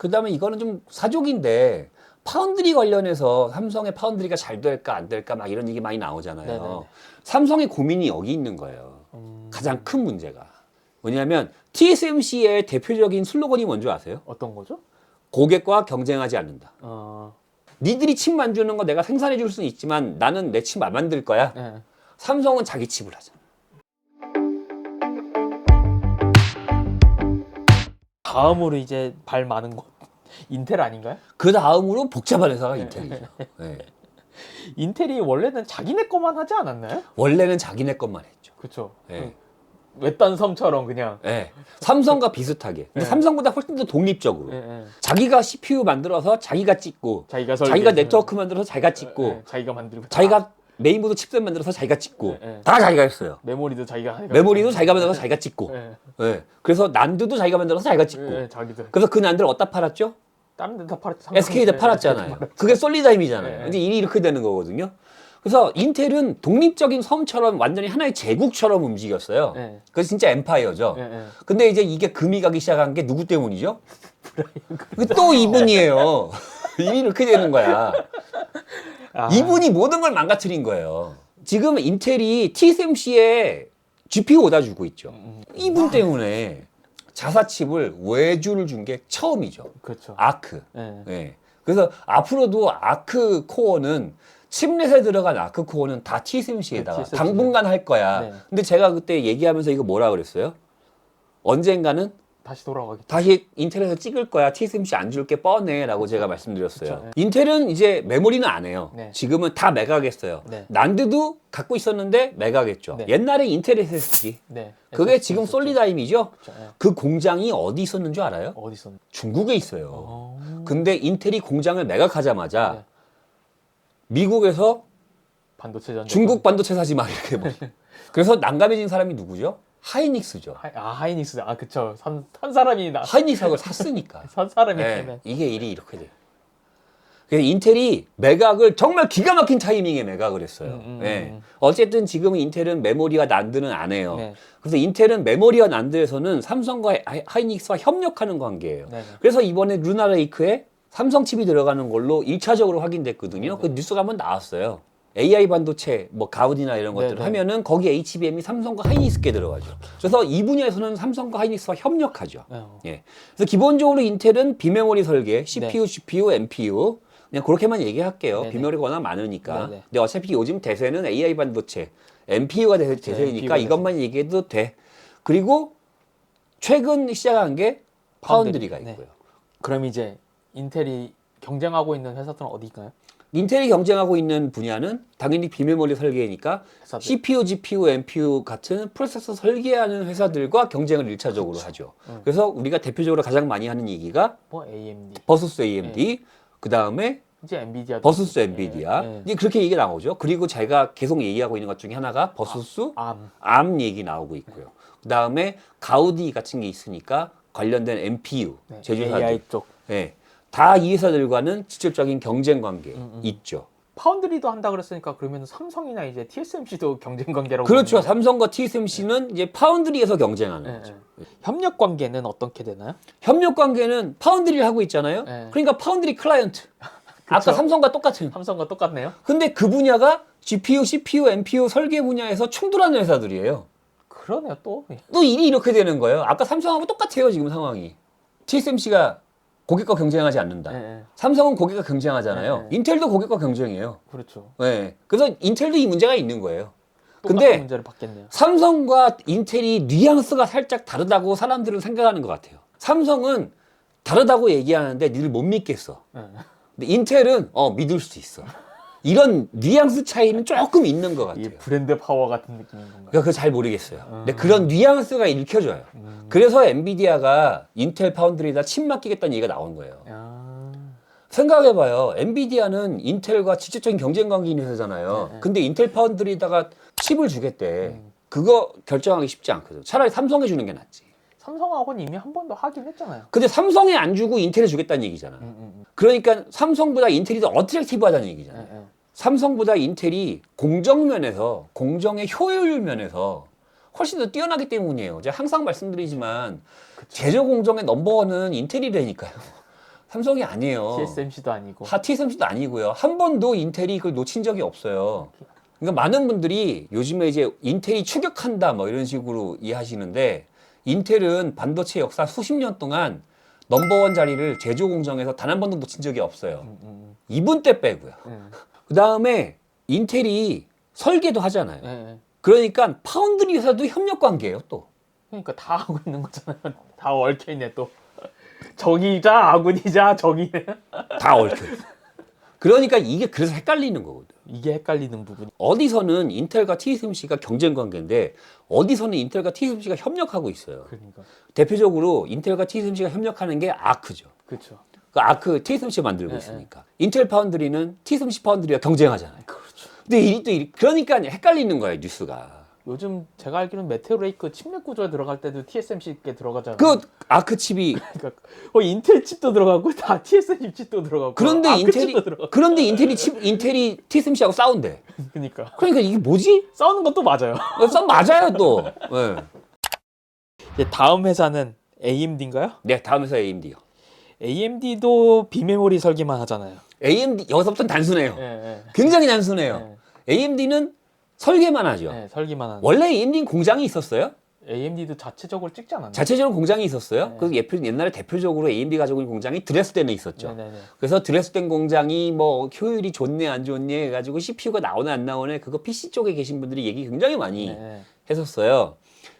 그다음에 이거는 좀 사족인데 파운드리 관련해서 삼성의 파운드리가 잘 될까 안 될까 막 이런 얘기 많이 나오잖아요. 네네네. 삼성의 고민이 여기 있는 거예요. 가장 큰 문제가. 뭐냐면 TSMC의 대표적인 슬로건이 뭔지 아세요? 어떤 거죠? 고객과 경쟁하지 않는다. 어, 니들이 칩 만드는 거 내가 생산해 줄 수는 있지만 나는 내 칩 안 만들 거야. 네. 삼성은 자기 칩을 하잖아. 다음으로 이제 발 많은 곳 인텔 아닌가요? 그 다음으로 복잡한 회사가 인텔이죠. 네. 인텔이 원래는 자기네 거만 하지 않았나요? 원래는 자기네 것만 했죠. 그렇죠. 네. 외딴 섬처럼 그냥. 네. 삼성과 비슷하게. 근데 네. 삼성보다 훨씬 더 독립적으로. 네. 자기가 CPU 만들어서 자기가 찍고, 자기가 자기가 네트워크 만들어서 자기가 찍고, 네. 자기가 만들고 자기가 메인보드 칩셋 만들어서 자기가 찍고, 네. 다 자기가 했어요. 메모리도 자기가 해가지고. 메모리도 자기가 만들어서 자기가 찍고, 네. 네. 그래서 난드도 자기가 만들어서 자기가 찍고. 네. 자기도. 그래서 그 난드를 어디다 팔았죠? 다른 데다 팔았죠. SK에다 팔았잖아요. 그게 솔리다임이잖아요. 네. 근데 일이 이렇게 되는 거거든요. 그래서 인텔은 독립적인 섬처럼 완전히 하나의 제국처럼 움직였어요. 네. 그래서 진짜 엠파이어죠. 네. 근데 이제 이게 금이 가기 시작한 게 누구 때문이죠? 또 이분이에요. 일이 이렇게 되는 거야. 이분이 모든 걸 망가뜨린 거예요. 지금 인텔이 TSMC에 GPU 오다 주고 있죠. 이분 때문에 자사칩을 외주를 준 게 처음이죠. 그렇죠. 아크. 네. 네. 그래서 앞으로도 아크 코어는 칩넷에 들어간 아크 코어는 다 TSMC에다가 TSMC. 당분간 할 거야. 네. 근데 제가 그때 얘기하면서 이거 뭐라 그랬어요? 언젠가는 다시 돌아가겠죠. 다시 인텔에서 찍을 거야. TSMC 안 줄게 뻔해 라고 제가 말씀드렸어요. 그쵸, 네. 인텔은 이제 메모리는 안 해요. 네. 지금은 다 메가겠어요. 네. 난드도 갖고 있었는데 메가겠죠. 네. 옛날에 인텔 SSD. 네. 그게 지금 있었죠. 솔리다임이죠. 그쵸, 네. 그 공장이 어디 있었는 줄 알아요? 어디 있었나? 중국에 있어요. 어... 근데 인텔이 공장을 매각하자마자 네. 미국에서 반도체 전 중국 반도체 사지 마 이렇게 뭐. 그래서 난감해진 사람이 누구죠? 하이닉스죠. 하이닉스. 아 그쵸. 산 사람이 하이닉스하고 샀으니까. 산 사람이 네, 때문에. 이게 일이 이렇게 돼요. 그래서 인텔이 매각을 정말 기가 막힌 타이밍에 매각을 했어요. 네. 어쨌든 지금 인텔은 메모리와 난드는 안 해요. 네. 그래서 인텔은 메모리와 난드에서는 삼성과 하이닉스와 협력하는 관계예요. 네. 그래서 이번에 루나레이크에 삼성 칩이 들어가는 걸로 1차적으로 확인됐거든요. 그 뉴스가 한번 나왔어요. AI 반도체, 뭐 가우디나 이런 것들을 네. 하면은 거기 HBM이 삼성과 하이닉스께 들어가죠. 그래서 이 분야에서는 삼성과 하이닉스와 협력하죠. 네. 예. 그래서 기본적으로 인텔은 비메모리 설계, CPU, GPU, NPU 그냥 그렇게만 얘기할게요. 네네. 비메모리가 워낙 많으니까. 네네. 근데 어차피 요즘 대세는 AI 반도체, NPU가 대세니까 NPU가 이것만 얘기해도 돼. 그리고 최근 시작한 게 파운드리가 네. 있고요. 그럼 이제 인텔이 경쟁하고 있는 회사들은 어디일까요? 인텔이 경쟁하고 있는 분야는 당연히 비메모리 설계니까 회사들. CPU, GPU, NPU 같은 프로세서 설계하는 회사들과 경쟁을 1차적으로 하죠. 그래서 우리가 대표적으로 가장 많이 하는 얘기가 뭐 AMD. 버수스 AMD, 그 다음에 이제 엔비디아. 버수스 엔비디아. 네. 이제 그렇게 얘기 나오죠. 그리고 제가 계속 얘기하고 있는 것 중에 하나가 버수스 암 얘기 나오고 있고요. 그 다음에 가우디 같은 게 있으니까 관련된 NPU 네. 제조사들. AI 쪽. 네. 다 이 회사들과는 직접적인 경쟁 관계 있죠. 파운드리도 한다 그랬으니까 그러면 삼성이나 이제 TSMC도 경쟁 관계라고. 그렇죠. 보면. 삼성과 TSMC는 이제 파운드리에서 경쟁하는 네, 거죠. 네. 협력 관계는 어떻게 되나요? 협력 관계는 파운드리를 하고 있잖아요. 네. 그러니까 파운드리 클라이언트. 아까 삼성과 똑같은. 삼성과 똑같네요. 근데 그 분야가 GPU, CPU, NPU 설계 분야에서 충돌하는 회사들이에요. 그러네요 또. 또 일이 이렇게 되는 거예요. 아까 삼성하고 똑같아요, 지금 상황이. TSMC가 고객과 경쟁하지 않는다. 네. 삼성은 고객과 경쟁하잖아요. 네. 인텔도 고객과 경쟁해요. 그렇죠. 네. 그래서 인텔도 이 문제가 있는 거예요. 똑같은 근데 문제를 받겠네요. 삼성과 인텔이 뉘앙스가 살짝 다르다고 사람들은 생각하는 것 같아요. 삼성은 다르다고 얘기하는데 니들 못 믿겠어. 네. 근데 인텔은 믿을 수 있어. 이런 뉘앙스 차이는 조금 있는 것 같아요. 이게 브랜드 파워 같은 느낌인 건가요? 그러니까 그거 잘 모르겠어요. 근데 그런 뉘앙스가 읽혀져요. 그래서 엔비디아가 인텔 파운드리에다 칩 맡기겠다는 얘기가 나온 거예요. 아... 생각해봐요. 엔비디아는 인텔과 직접적인 경쟁 관계 있는 회사잖아요. 근데 인텔 파운드리에다가 칩을 주겠대. 그거 결정하기 쉽지 않거든. 차라리 삼성에 주는 게 낫지. 삼성하고는 이미 한 번도 하긴 했잖아요. 근데 삼성에 안 주고 인텔에 주겠다는 얘기잖아. 그러니까 삼성보다 인텔이 더 어트랙티브하다는 얘기잖아. 삼성보다 인텔이 공정면에서, 공정의 효율 면에서 훨씬 더 뛰어나기 때문이에요. 제가 항상 말씀드리지만 제조 공정의 넘버원은 인텔이라니까요. 삼성이 아니에요. TSMC도 아니고. TSMC도 아니고요. 한 번도 인텔이 그걸 놓친 적이 없어요. 그러니까 많은 분들이 요즘에 이제 인텔이 추격한다 뭐 이런 식으로 이해하시는데 인텔은 반도체 역사 수십 년 동안 넘버원 자리를 제조 공정에서 단 한 번도 놓친 적이 없어요. 이분 때 빼고요. 그 다음에 인텔이 설계도 하잖아요. 네. 그러니까 파운드리 회사도 협력 관계예요 또. 그러니까 다 하고 있는 거잖아요. 다 얽혀 있네 또. 적이자 아군이자 적이네. 다 얽혀 있어요. 그러니까 이게 그래서 헷갈리는 거거든. 이게 헷갈리는 부분이. 어디서는 인텔과 TSMC가 경쟁 관계인데 어디서는 인텔과 TSMC가 협력하고 있어요. 그러니까. 대표적으로 인텔과 TSMC가 협력하는 게 아크죠. 그렇죠. 그 아크 TSMC 만들고 네, 있으니까. 인텔 파운드리는 TSMC 파운드리와 경쟁하잖아요. 그렇죠. 근데 그러니까 헷갈리는 거예요, 뉴스가. 요즘 제가 알기로는 메테오레이크 칩맥 구조에 들어갈 때도 TSMC께 들어가잖아요. 그 아크 칩이 그러니까 인텔 칩도 들어가고 다 TSMC 칩도 들어가고. 그런데 아크 인텔이 칩도 들어가고. 그런데 인텔이 TSMC하고 싸운대. 그러니까 그러니까 이게 뭐지? 싸우는 것도 맞아요. 싸움 맞아요 또. 네. 이제 다음 회사는 AMD인가요? 네, 다음 회사 AMD요. AMD도 비메모리 설계만 하잖아요. AMD 여기서부터는 단순해요. 예. 굉장히 단순해요. AMD는 설계만 하죠. 예, 설계만 하는. 원래 AMD는 공장이 있었어요? AMD도 자체적으로 찍지 않았나요? 자체적으로 공장이 있었어요. 네. 그래서 옛날에 대표적으로 AMD 가지고 있는 공장이 드레스덴에 있었죠. 네네네. 그래서 드레스덴 공장이 뭐 효율이 좋네 안 좋네 해가지고 CPU가 나오네 안 나오네 그거 PC 쪽에 계신 분들이 얘기 굉장히 많이 네. 했었어요.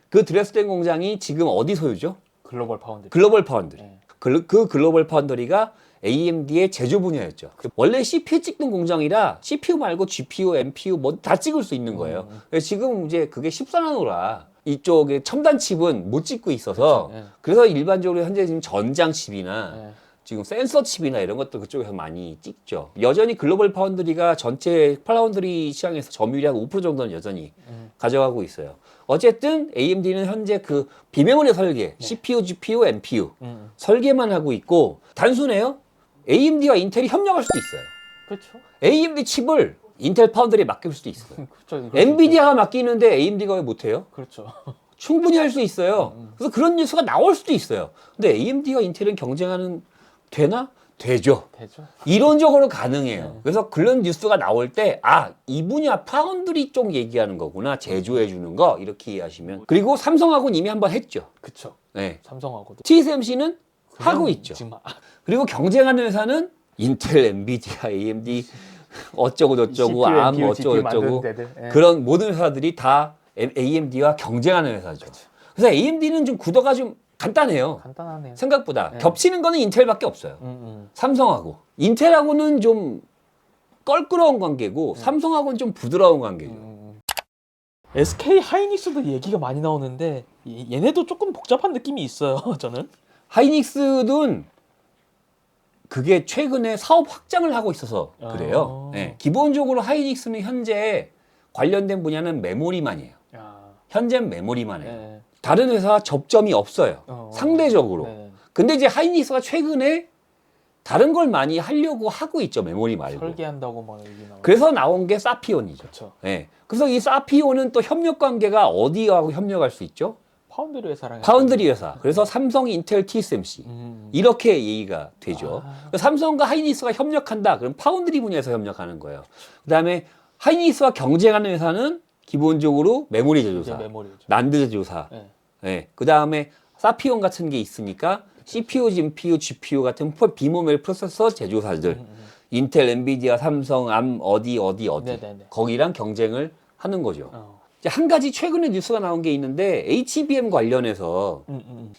그 드레스덴 공장이 지금 어디 소유죠? 글로벌 파운드리. 글로벌 파운드리. 네. 그 글로벌 파운드리가 AMD의 제조 분야였죠. 원래 CPU 찍는 공장이라 CPU 말고 GPU, NPU 뭐 다 찍을 수 있는 거예요. 그래서 지금 이제 그게 14나노라 이쪽에 첨단 칩은 못 찍고 있어서 그렇죠. 네. 그래서 일반적으로 현재 지금 전장 칩이나 네. 지금 센서 칩이나 이런 것들 그쪽에서 많이 찍죠. 여전히 글로벌 파운드리가 전체 파운드리 시장에서 점유율이 한 5% 정도는 여전히 가져가고 있어요. 어쨌든 AMD는 현재 그 비메모리 설계, CPU, GPU, NPU 설계만 하고 있고 단순해요. AMD와 인텔이 협력할 수도 있어요. 그렇죠. AMD 칩을 인텔 파운드리에 맡길 수도 있어요. 그렇죠. 엔비디아가 맡기는데 AMD가 왜 못해요? 그렇죠. 충분히 할 수 있어요. 그래서 그런 뉴스가 나올 수도 있어요. 근데 AMD와 인텔은 경쟁하는 되나? 되죠. 되죠. 이론적으로 가능해요. 그래서 그런 뉴스가 나올 때, 이 분야 파운드리 쪽 얘기하는 거구나. 제조해 주는 거. 이렇게 이해하시면. 그리고 삼성하고는 이미 한번 했죠. 그렇죠. 네. 삼성하고도 TSMC는 하고 있죠. 지금 그리고 경쟁하는 회사는 인텔, 엔비디아, AMD 어쩌고 저쩌고, CPU, ARM NPU, 어쩌고 GPU 저쩌고 만드는 데들. 예. 그런 모든 회사들이 다 AMD와 경쟁하는 회사죠. 그래서 AMD는 좀 구도가 좀 간단해요. 간단하네요. 생각보다 겹치는 거는 인텔밖에 없어요. 음. 삼성하고 인텔하고는 좀 껄끄러운 관계고 삼성하고는 좀 부드러운 관계죠. SK 하이닉스도 얘기가 많이 나오는데 얘네도 조금 복잡한 느낌이 있어요. 저는. 하이닉스는 그게 최근에 사업 확장을 하고 있어서 그래요. 네. 기본적으로 하이닉스는 현재 관련된 분야는 메모리만이에요. 현재 메모리만 해요. 네. 다른 회사 접점이 없어요. 상대적으로. 네. 근데 이제 하이닉스가 최근에 다른 걸 많이 하려고 하고 있죠. 메모리 말고. 설계한다고 막 얘기 나오고. 그래서 나온 게 사피온이죠. 그렇죠. 네. 그래서 이 사피온은 또 협력 관계가 어디하고 협력할 수 있죠? 파운드리 회사랑. 파운드리 회사. 그래서 삼성, 인텔, TSMC. 이렇게 얘기가 되죠. 삼성과 하이닉스가 협력한다. 그럼 파운드리 분야에서 협력하는 거예요. 그다음에 하이닉스와 경쟁하는 회사는 기본적으로 메모리 제조사, 메모리죠. 난드 제조사. 네. 네. 그다음에 사피온 같은 게 있으니까 CPU, GPU, GPU 같은 비모멜 프로세서 제조사들. 인텔, 엔비디아, 삼성, 암 어디. 네네네. 거기랑 경쟁을 하는 거죠. 이제 한 가지 최근에 뉴스가 나온 게 있는데 HBM 관련해서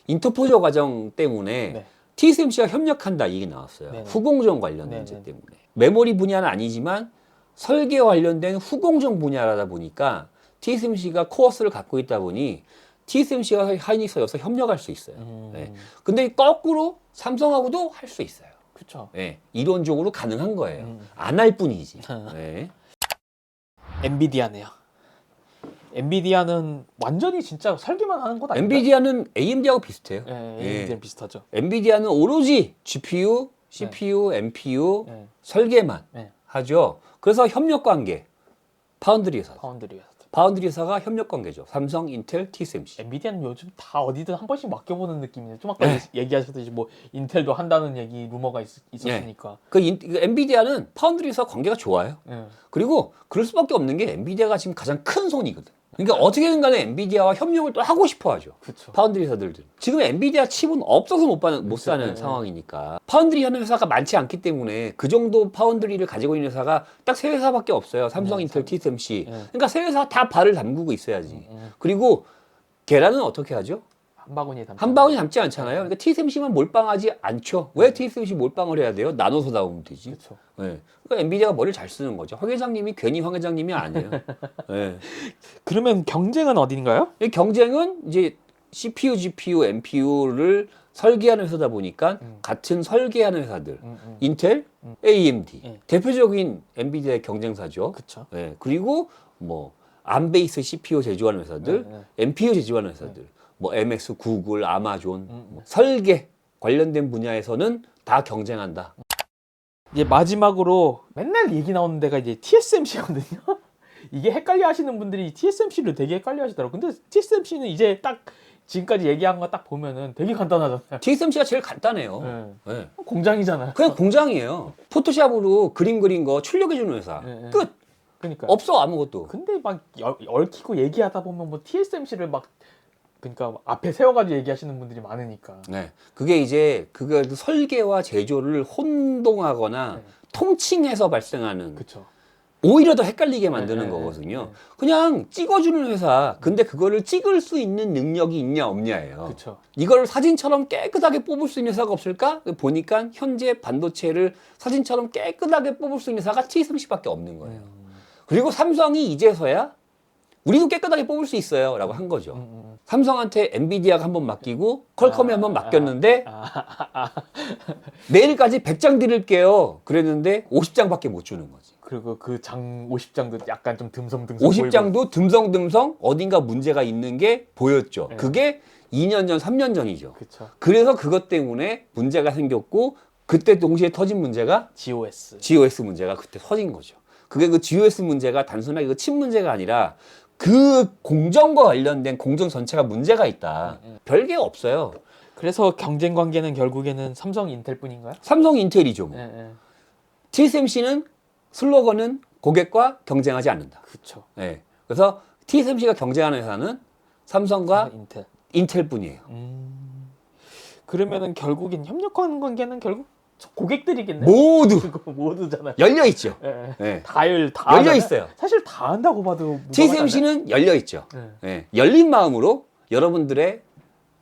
인터포저 과정 때문에 네. TSMC가 협력한다 이게 나왔어요. 네네. 후공정 관련 네네. 문제 때문에. 메모리 분야는 아니지만 설계 관련된 후공정 분야라다 보니까 TSMC가 코어스를 갖고 있다 보니 TSMC가 하이닉스가 여기서 협력할 수 있어요. 네. 근데 거꾸로 삼성하고도 할 수 있어요. 그렇죠. 네. 이론적으로 가능한 거예요. 안 할 뿐이지. 네. 엔비디아네요. 엔비디아는 완전히 진짜 설계만 하는 것 아닌가요? 엔비디아는 AMD하고 비슷해요. 네, 예. AMD랑 비슷하죠. 엔비디아는 오로지 GPU, CPU, NPU 네. 설계만 네. 하죠. 그래서 협력 관계 파운드리 회사. 파운드리 회사들. 파운드리사가 협력 관계죠. 삼성, 인텔, TSMC. 엔비디아는 요즘 다 어디든 한 번씩 맡겨보는 느낌이네. 좀 아까 얘기하셨듯이 뭐 인텔도 한다는 얘기 루머가 있었으니까. 그 엔비디아는 파운드리사 관계가 좋아요. 그리고 그럴 수밖에 없는 게 엔비디아가 지금 가장 큰 손이거든. 그러니까 어떻게든 간에 엔비디아와 협력을 또 하고 싶어 하죠. 그쵸. 파운드리사들도. 지금 엔비디아 칩은 없어서 못 사는 상황이니까. 파운드리 하는 회사가 많지 않기 때문에 그 정도 파운드리를 가지고 있는 회사가 딱 세 회사밖에 없어요. 삼성, 인텔, TSMC. 그러니까 세 회사 다 발을 담그고 있어야지. 그리고 계란은 어떻게 하죠? 한 바구니 담지 않잖아요. 그러니까 TSMC만 몰빵하지 않죠. 왜 TSMC 몰빵을 해야 돼요? 나눠서 나오면 되지. 그쵸. 네. 그러니까 엔비디아가 머리를 잘 쓰는 거죠. 황 회장님이 괜히 황 회장님이 아니에요. 네. 그러면 경쟁은 어딘가요? 이 경쟁은 이제 CPU, GPU, NPU를 설계하는 회사다 보니까 같은 설계하는 회사들, 인텔, AMD, 대표적인 엔비디아의 경쟁사죠. 그쵸. 네. 그리고 뭐 암베이스 CPU 제조하는 회사들, NPU 제조하는 회사들, 뭐 MX, 구글, 아마존, 뭐 설계 관련된 분야에서는 다 경쟁한다. 이제 마지막으로 맨날 얘기 나오는 데가 이제 TSMC거든요. 이게 헷갈려 하시는 분들이 TSMC를 되게 헷갈려 하시더라고요. 근데 TSMC는 이제 딱 지금까지 얘기한 거 딱 보면은 되게 간단하잖아요. TSMC가 제일 간단해요. 네. 공장이잖아요. 그냥 공장이에요. 포토샵으로 그림 그린 거 출력해주는 회사. 끝. 그러니까. 없어 아무것도. 근데 막 얽히고 얘기하다 보면 뭐 TSMC를 막 그러니까 앞에 세워가지고 얘기하시는 분들이 많으니까. 네. 그게 이제 그걸 설계와 제조를 혼동하거나 통칭해서 발생하는. 그쵸. 오히려 더 헷갈리게 만드는 거거든요. 그냥 찍어주는 회사. 근데 그거를 찍을 수 있는 능력이 있냐 없냐예요. 그쵸. 이걸 사진처럼 깨끗하게 뽑을 수 있는 회사가 없을까? 보니까 현재 반도체를 사진처럼 깨끗하게 뽑을 수 있는 회사가 TSMC밖에 없는 거예요. 그리고 삼성이 이제서야 우리도 깨끗하게 뽑을 수 있어요 라고 한 거죠. 삼성한테 엔비디아가 한번 맡기고 퀄컴이 한번 맡겼는데 내일까지 100장 드릴게요 그랬는데 50장밖에 못 주는 거지. 그리고 그 장 50장도 약간 좀 듬성듬성 50장도 듬성듬성 어딘가 문제가 있는 게 보였죠. 그게 2년 전, 3년 전이죠. 그쵸. 그래서 그것 때문에 문제가 생겼고 그때 동시에 터진 문제가 GOS 문제가 그때 터진 거죠. 그게 그 GOS 문제가 단순하게 그 칩 문제가 아니라 그 공정과 관련된 공정 전체가 문제가 있다. 별게 없어요. 그래서 경쟁 관계는 결국에는 삼성, 인텔 뿐인가요? 삼성, 인텔이죠. 뭐. TSMC는 슬로건은 고객과 경쟁하지 않는다. 그렇죠. 네. 그래서 TSMC가 경쟁하는 회사는 삼성과 인텔뿐이에요. 그러면은 결국엔 협력하는 관계는 결국 고객들이겠네. 모두잖아요. 열려 있죠. 네. 다 열려 하잖아요. 있어요. 사실 다 한다고 봐도 TSMC는 열려 있죠. 네. 열린 마음으로 여러분들의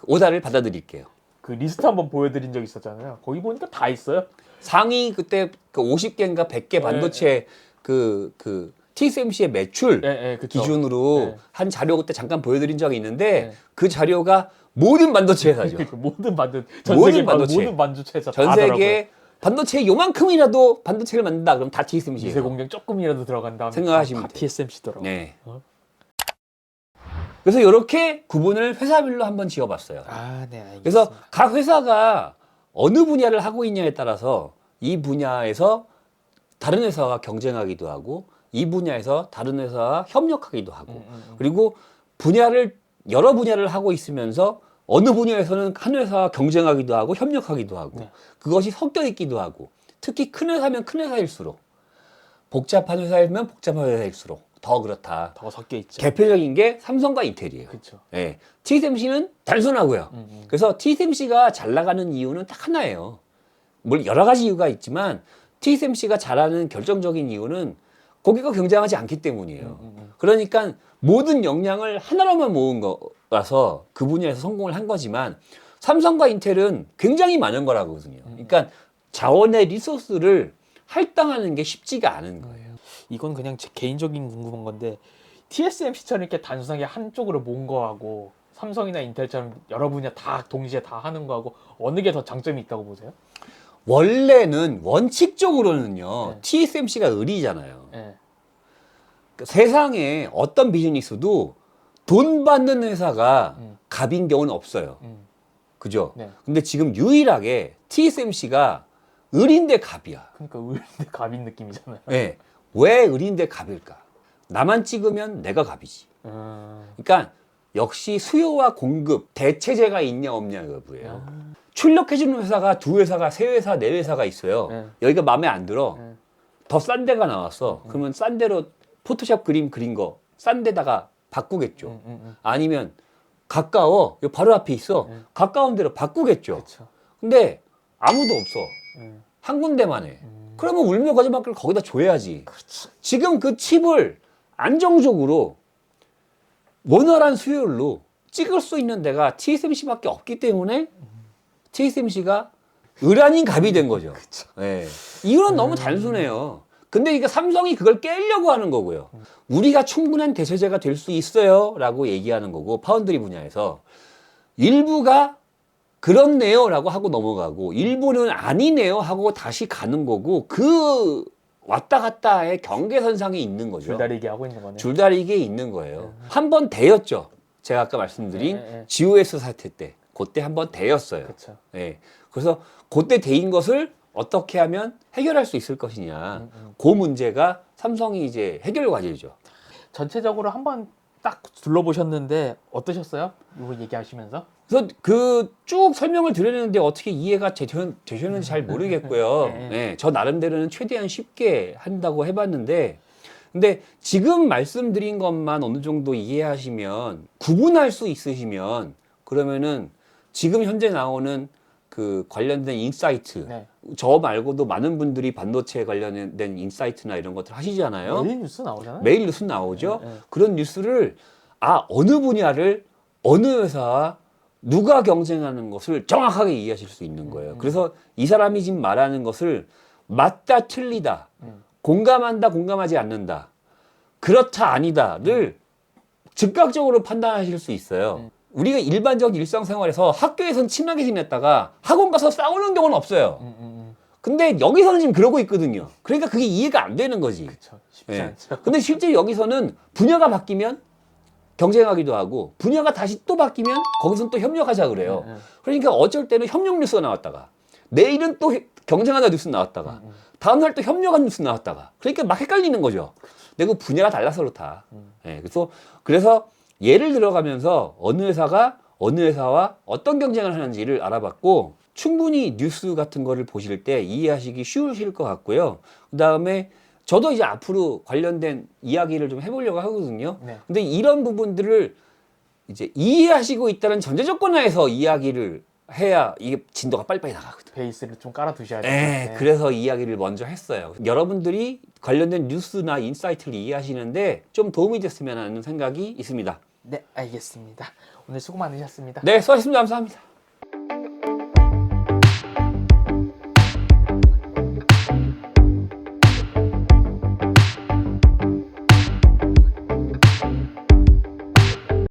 오다를 받아들일게요. 그 리스트 한번 보여드린 적 있었잖아요. 거기 보니까 다 있어요. 상위 그때 그 50개인가 100개 반도체 그 TSMC의 매출 기준으로 한 자료 그때 잠깐 보여드린 적이 있는데 그 자료가 모든 반도체 회사죠. 모든 반도체 회사 전 세계 반도체 요만큼이라도 반도체를 만든다 그럼 다 TSMC. 미세 공정 조금이라도 들어간다. 생각하시면 다 TSMC더라고. 네. 그래서 이렇게 구분을 회사별로 한번 지어봤어요. 네, 알겠습니다. 그래서 각 회사가 어느 분야를 하고 있냐에 따라서 이 분야에서 다른 회사와 경쟁하기도 하고 이 분야에서 다른 회사와 협력하기도 하고 그리고 여러 분야를 하고 있으면서 어느 분야에서는 한 회사와 경쟁하기도 하고 협력하기도 하고 그것이 섞여 있기도 하고 특히 큰 회사면 큰 회사일수록 복잡한 회사이면 복잡한 회사일수록 더 그렇다. 더 섞여 있죠. 대표적인 게 삼성과 인텔이에요. 그렇죠. 네. TSMC는 단순하고요. 그래서 TSMC가 잘 나가는 이유는 딱 하나예요. 물론 여러 가지 이유가 있지만 TSMC가 잘하는 결정적인 이유는 고객과 경쟁하지 않기 때문이에요. 그러니까 모든 역량을 하나로만 모은 거라서 그 분야에서 성공을 한 거지만 삼성과 인텔은 굉장히 많은 거라거든요. 그러니까 자원의 리소스를 할당하는 게 쉽지가 않은 거예요. 이건 그냥 제 개인적인 궁금한 건데 TSMC처럼 이렇게 단순하게 한쪽으로 모은 거하고 삼성이나 인텔처럼 여러 분야 다 동시에 다 하는 거하고 어느 게 더 장점이 있다고 보세요? 원래는 원칙적으로는요. TSMC가 의리잖아요. 그러니까 세상에 어떤 비즈니스도 돈 받는 회사가 갑인 경우는 없어요. 그죠? 근데 지금 유일하게 TSMC가 을인데 갑이야. 그러니까 을인데 갑인 느낌이잖아요. 네. 왜 을인데 갑일까? 나만 찍으면 내가 갑이지. 그러니까 역시 수요와 공급 대체제가 있냐 없냐 여부예요. 출력해주는 회사가 두 회사가 세 회사 네 회사가 있어요. 여기가 마음에 안 들어. 더 싼 데가 나왔어. 그러면 싼 데로 포토샵 그림 그린 거 싼 데다가 바꾸겠죠. 아니면 가까워. 여기 바로 앞에 있어. 가까운 데로 바꾸겠죠. 그쵸. 근데 아무도 없어. 한 군데만 해. 그러면 울며 거짓말을 거기다 줘야지. 그렇죠. 지금 그 칩을 안정적으로 원활한 수요율로 찍을 수 있는 데가 TSMC밖에 없기 때문에 TSMC가 을아닌 갑이 된 거죠. 예. 이거는 너무 단순해요. 근데 이게 삼성이 그걸 깨려고 하는 거고요. 우리가 충분한 대체제가 될 수 있어요 라고 얘기하는 거고, 파운드리 분야에서 일부가 그렇네요 라고 하고 넘어가고 일부는 아니네요 하고 다시 가는 거고, 그 왔다 갔다의 경계선상에 있는 거죠. 줄다리기 하고 있는 거네. 줄다리기에 있는 거예요. 한 번 대였죠. 제가 아까 말씀드린 GOS 사태 때 그때 한 번 대였어요. 그쵸. 예. 그래서 그때 대인 것을 어떻게 하면 해결할 수 있을 것이냐. 그 문제가 삼성이 이제 해결 과제죠. 전체적으로 한번 딱 둘러보셨는데 어떠셨어요? 이거 얘기하시면서? 그래서 그 쭉 설명을 드렸는데 어떻게 이해가 되셨는지 잘 모르겠고요. 예, 저 나름대로는 최대한 쉽게 한다고 해봤는데, 근데 지금 말씀드린 것만 어느 정도 이해하시면, 구분할 수 있으시면, 그러면은 지금 현재 나오는 그 관련된 인사이트, 네. 저 말고도 많은 분들이 반도체 관련된 인사이트나 이런 것들 하시잖아요. 매일 뉴스 나오잖아요. 매일 뉴스 나오죠. 그런 뉴스를 어느 분야를 어느 회사와 누가 경쟁하는 것을 정확하게 이해하실 수 있는 거예요. 그래서 이 사람이 지금 말하는 것을 맞다 틀리다, 공감한다 공감하지 않는다, 그렇다 아니다를 즉각적으로 판단하실 수 있어요. 우리가 일반적 일상생활에서 학교에서는 친하게 지냈다가 학원 가서 싸우는 경우는 없어요. 근데 여기서는 지금 그러고 있거든요. 그러니까 그게 이해가 안 되는 거지. 그쵸. 쉽지 예. 않죠. 근데 실제 여기서는 분야가 바뀌면 경쟁하기도 하고, 분야가 다시 또 바뀌면 거기서는 또 협력하자 그래요. 그러니까 어쩔 때는 협력 뉴스가 나왔다가, 내일은 또 경쟁하다 뉴스 나왔다가, 다음날 또 협력한 뉴스 나왔다가, 그러니까 막 헷갈리는 거죠. 근데 그 분야가 달라서 그렇다. 예. 그래서 예를 들어가면서 어느 회사가 어느 회사와 어떤 경쟁을 하는지를 알아봤고, 충분히 뉴스 같은 거를 보실 때 이해하시기 쉬우실 것 같고요. 그 다음에 저도 이제 앞으로 관련된 이야기를 좀 해보려고 하거든요. 네. 근데 이런 부분들을 이제 이해하시고 있다는 전제 조건 하에서 이야기를 해야 이게 진도가 빨리빨리 나가거든요. 베이스를 좀 깔아두셔야 돼요. 네, 그래서 이야기를 먼저 했어요. 여러분들이 관련된 뉴스나 인사이트를 이해하시는데 좀 도움이 됐으면 하는 생각이 있습니다. 네, 알겠습니다. 오늘 수고 많으셨습니다. 네, 수고하셨습니다. 감사합니다.